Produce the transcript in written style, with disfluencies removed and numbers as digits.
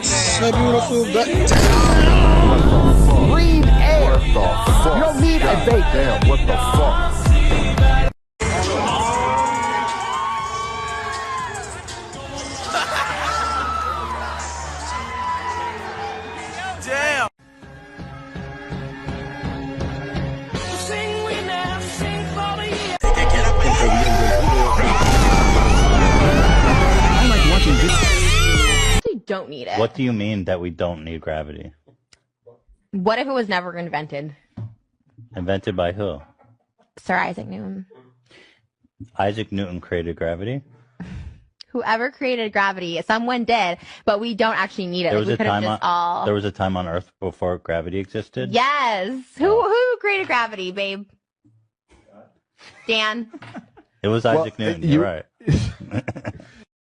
a beautiful day. Breathe air. What the fuck? You don't need a vape. Damn, what the fuck? Damn. We don't need it. What do you mean that we don't need gravity? What if it was never invented? Invented by who? Sir Isaac Newton. Isaac Newton created gravity? Whoever created gravity, someone did, but we don't actually need it. There Like, was we a could have time just on all. there was a time on Earth before gravity existed? Yes. Who created gravity, babe? Dan. It was Isaac Newton, you're right.